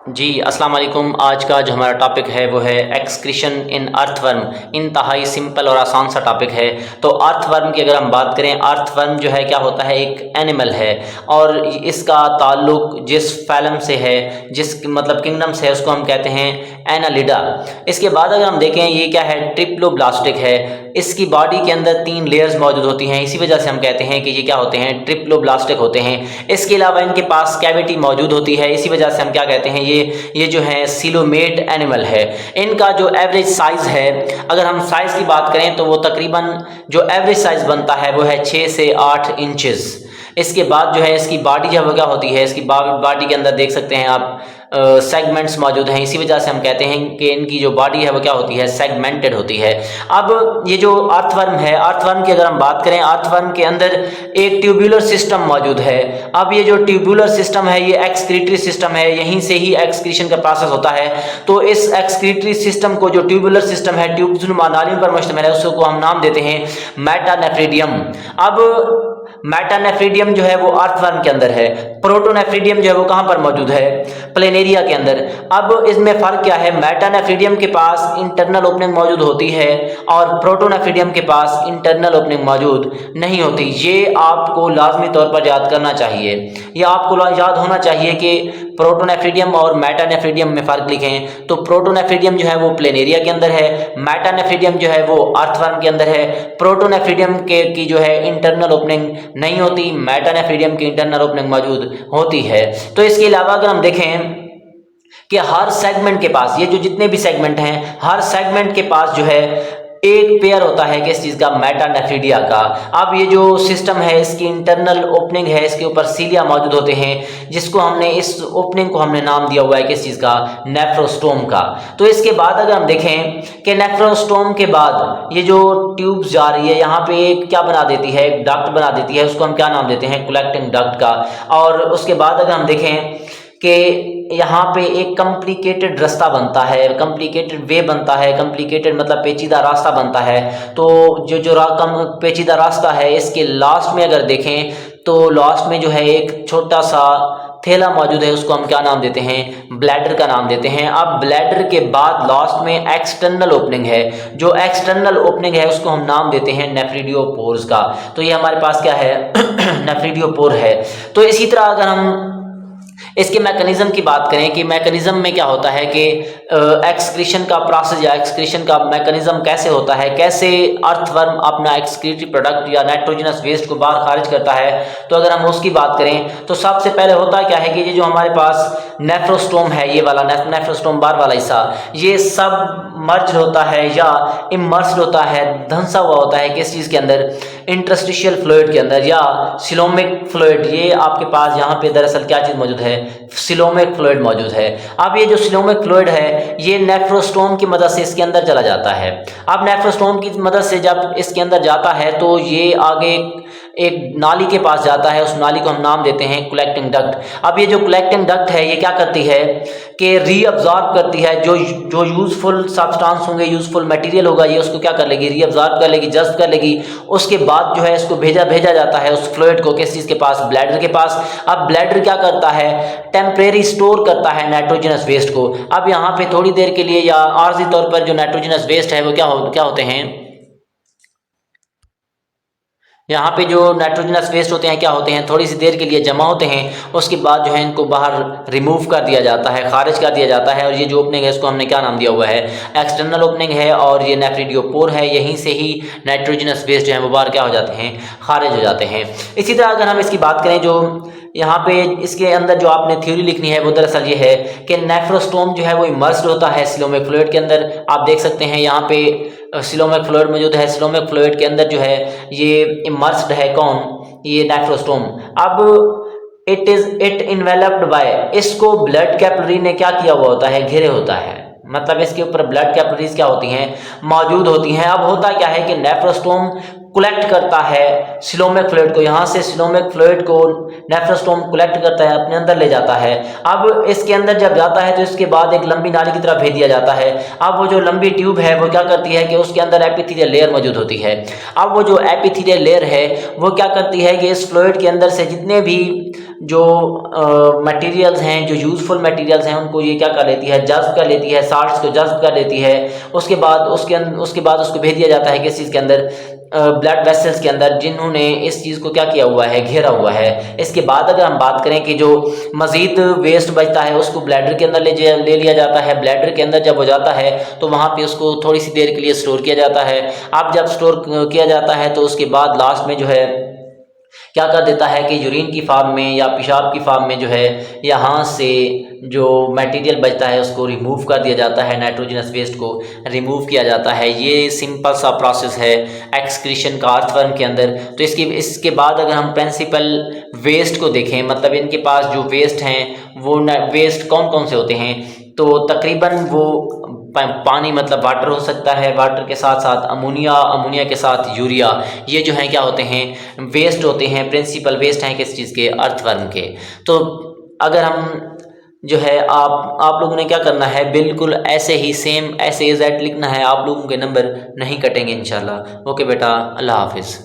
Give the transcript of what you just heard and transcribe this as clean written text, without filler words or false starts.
जी अस्सलाम वालेकुम। आज का जो हमारा टॉपिक है वो है एक्सक्रीशन इन अर्थवर्म। इंतहाई सिंपल और आसान सा टॉपिक है। तो अर्थवर्म की अगर हम बात करें, अर्थवर्म जो है क्या होता है, एक एनिमल है और इसका ताल्लुक जिस फैलम से है, जिस मतलब किंगडम से है, उसको हम कहते हैं एनालिडा। इसके बाद अगर हम देखें ये क्या है, ट्रिप्लोब्लास्टिक है। इसकी बॉडी के अंदर 3 लेयर्स मौजूद होती हैं, इसी वजह से हम कहते हैं कि ये क्या होते हैं, ट्रिप्लोब्लास्टिक होते हैं। इसके अलावा इनके पास कैविटी मौजूद होती है, इसी वजह से हम क्या कहते हैं, ये जो है सिलोमेट एनिमल है। इनका जो एवरेज साइज है, अगर हम साइज की बात करें तो वो तकरीबन जो एवरेज साइज बनता है वो है 6 से 8 इंचेस। इसके बाद जो है इसकी बॉडी जो है वो क्या होती है, इसकी बॉडी के अंदर देख सकते हैं आप सेगमेंट्स मौजूद हैं, इसी वजह से हम कहते हैं कि इनकी जो बॉडी है वो क्या होती है, सेगमेंटेड होती है। अब ये जो अर्थवर्म है, अर्थवर्म की अगर हम बात करें, अर्थवर्म के अंदर एक ट्यूबुलर सिस्टम मौजूद है। अब ये जो ट्यूबुलर सिस्टम है ये एक्सक्रीटरी सिस्टम है, यहीं से ही एक्सक्रीशन का प्रोसेस होता है। तो इस एक्सक्रीटरी सिस्टम को, जो ट्यूबुलर सिस्टम है, ट्यूब्स नालियों पर मुश्तमिल है, उसको हम नाम देते हैं मेटानेफ्रिडियम। अब मेटानेफ्रिडियम जो है वो अर्थवर्म के अंदर है। प्रोटोनेफ्रिडियम जो है वो कहाँ पर मौजूद है, प्लेनेरिया के अंदर। अब इसमें फ़र्क क्या है, मेटानेफ्रिडियम के पास इंटरनल ओपनिंग मौजूद होती है और प्रोटोनेफ्रिडियम के पास इंटरनल ओपनिंग मौजूद नहीं होती। ये आपको लाजमी तौर पर याद करना चाहिए, या आपको याद होना चाहिए कि प्रोटोनेफ्रिडियम और मेटानेफ्रिडियम में फ़र्क लिखें। तो प्रोटोनेफ्रिडियम जो है वो प्लेनेरिया के अंदर है, मेटानेफ्रिडियम जो है वो अर्थवर्म के अंदर है। प्रोटोनेफ्रिडियम की जो है इंटरनल ओपनिंग नहीं होती, मेटानेफ्रिडियम की इंटरनल ओपनिंग मौजूद होती है। तो इसके अलावा अगर हम देखें कि हर सेगमेंट के पास, ये जो जितने भी सेगमेंट हैं, हर सेगमेंट के पास जो है एक पेयर होता है किस चीज़ का, मेटानेफ्रिडिया का। अब ये जो सिस्टम है इसकी इंटरनल ओपनिंग है, इसके ऊपर सीलिया मौजूद होते हैं, जिसको हमने, इस ओपनिंग को हमने नाम दिया हुआ है किस चीज़ का, नेफ्रोस्टोम का। तो इसके बाद अगर हम देखें कि नेफ्रोस्टोम के बाद ये जो ट्यूब्स जा रही है, यहाँ पे एक क्या बना देती है, एक डक्ट बना देती है, उसको हम क्या नाम देते हैं, कलेक्टिंग डक्ट का। और उसके बाद अगर हम देखें कि यहाँ पे एक कॉम्प्लिकेटेड रास्ता बनता है, कॉम्प्लिकेटेड वे बनता है, कॉम्प्लिकेटेड मतलब पेचीदा रास्ता बनता है। तो जो पेचीदा रास्ता है, इसके लास्ट में अगर देखें तो लास्ट में जो है एक छोटा सा थैला मौजूद है, उसको हम क्या नाम देते हैं, ब्लैडर का नाम देते हैं। अब ब्लैडर के बाद लास्ट में एक्सटर्नल ओपनिंग है, जो एक्सटर्नल ओपनिंग है उसको हम नाम देते हैं नेफ्रिडियोपोर्स का। तो ये हमारे पास क्या है नेफ्रिडियोपोर है। तो इसी तरह अगर हम इसके मैकेनिज्म की बात करें कि मैकेनिज्म में क्या होता है कि एक्सक्रीशन का प्रोसेस या एक्सक्रीशन का मैकेनिज्म कैसे होता है, कैसे अर्थवर्म अपना एक्सक्रीटरी प्रोडक्ट या नाइट्रोजनस वेस्ट को बाहर खारिज करता है। तो अगर हम उसकी बात करें तो सबसे पहले होता क्या है कि ये जो हमारे पास नेफ्रोस्टोम है, ये वाला नेफ्रोस्टोम बार वाला हिस्सा, ये सब मर्ज होता है या इमर्स्ड होता है, धंसा हुआ होता है किस चीज़ के अंदर, इंटरस्टिशियल फ्लूइड के अंदर या सिलोमिक फ्लूइड। ये आपके पास यहाँ पे दरअसल क्या चीज़ मौजूद है, सिलोमिक फ्लूइड मौजूद है। अब ये जो सिलोमिक फ्लूइड है ये नेफ्रोस्टोम की मदद से इसके अंदर चला जाता है। अब नेफ्रोस्टोम की मदद से जब इसके अंदर जाता है तो ये आगे एक नाली के पास जाता है, उस नाली को हम नाम देते हैं कलेक्टिंग डक्ट। अब ये जो कलेक्टिंग डक्ट है ये क्या करती है कि रीअब्जॉर्ब करती है, जो यूजफुल सब्सटेंस होंगे, यूजफुल मटेरियल होगा, ये उसको क्या कर लेगी, रीअब्जॉर्ब कर लेगी, जज्ब कर लेगी। उसके बाद जो है इसको भेजा जाता है उस फ्लूइड को किस चीज़ के पास, ब्लैडर के पास। अब ब्लैडर क्या करता है, टेम्परेरी स्टोर करता है नाइट्रोजनस वेस्ट को। अब यहाँ पे थोड़ी देर के लिए या आर्जी तौर पर जो नाइट्रोजनस वेस्ट है वो क्या होते हैं, यहाँ पे जो नाइट्रोजनस वेस्ट होते हैं क्या होते हैं, थोड़ी सी देर के लिए जमा होते हैं, उसके बाद जो है इनको बाहर रिमूव कर दिया जाता है, खारिज कर दिया जाता है। और ये जो ओपनिंग है इसको हमने क्या नाम दिया हुआ है, एक्सटर्नल ओपनिंग है। और ये नेफ्रिडियोपोर है, यहीं से ही नाइट्रोजनस वेस्ट जो है वो बाहर क्या हो जाते हैं, खारिज हो जाते हैं। इसी तरह अगर हम इसकी बात करें, जो यहाँ पे इसके अंदर जो आपने थ्योरी लिखनी है वो दरअसल ये है कि नेफ्रोस्टोम जो है वो इमर्स्ड होता है सिलोमिक फ्लूइड के अंदर। आप देख सकते हैं यहाँ पे सिलोमिक फ्लूइड मौजूद है, सिलोमिक फ्लूइड के अंदर जो है ये इमर्स्ड है कौन, ये नेफ्रोस्टोम। अब इट इन्वेलप्ड बाय, इसको ब्लड कैपिलरी ने क्या किया हुआ होता है, घेरे होता है, मतलब इसके ऊपर ब्लड कैपिलरीज क्या होती हैं, मौजूद होती हैं। अब होता क्या है कि नेफ्रोस्टोम कलेक्ट करता है सिलोमिक फ्लूइड को, यहाँ से सिलोमिक फ्लूइड को नेफ्रोस्टोम कलेक्ट करता है, अपने अंदर ले जाता है। अब इसके अंदर जब जाता है तो इसके बाद एक लंबी नाली की तरफ भेज दिया जाता है। अब वो जो लंबी ट्यूब है वो क्या करती है कि उसके अंदर एपिथेलियल लेयर मौजूद होती है। अब वो जो एपिथेलियल लेयर है वो क्या करती है कि इस फ्लूइड के अंदर से जितने भी जो मटेरियल्स हैं, जो यूज़फुल मटेरियल्स हैं, उनको ये क्या कर लेती है, जज़्ब कर लेती है, साल्ट्स को जज़्ब कर लेती है। उसके बाद उसको भेज दिया जाता है किस चीज़ के अंदर, ब्लड वेसल्स के अंदर, जिन्होंने इस चीज़ को क्या किया हुआ है, घेरा हुआ है। इसके बाद अगर हम बात करें कि जो मज़ीद वेस्ट बचता है उसको ब्लैडर के अंदर ले लिया जाता है। ब्लैडर के अंदर जब हो जाता है तो वहाँ पे उसको थोड़ी सी देर के लिए स्टोर किया जाता है। अब जब स्टोर किया जाता है तो उसके बाद लास्ट में जो है क्या कर देता है कि यूरिन की फॉर्म में या पेशाब की फॉर्म में जो है यहाँ से जो मटेरियल बचता है उसको रिमूव कर दिया जाता है, नाइट्रोजनस वेस्ट को रिमूव किया जाता है। ये सिंपल सा प्रोसेस है एक्सक्रीशन का अर्थवर्म के अंदर। तो इसके बाद अगर हम प्रिंसिपल वेस्ट को देखें, मतलब इनके पास जो वेस्ट हैं वो वेस्ट कौन कौन से होते हैं, तो तकरीबन वो पानी मतलब वाटर हो सकता है, वाटर के साथ साथ अमोनिया, अमोनिया के साथ यूरिया, ये जो है क्या होते हैं, वेस्ट होते हैं, प्रिंसिपल वेस्ट हैं किस चीज़ के, अर्थवर्म के। तो अगर हम जो है आप लोगों ने क्या करना है, बिल्कुल ऐसे ही सेम ऐसे एग्जैक्ट लिखना है, आप लोगों के नंबर नहीं कटेंगे इंशाल्लाह। ओके बेटा, अल्लाह हाफिज़।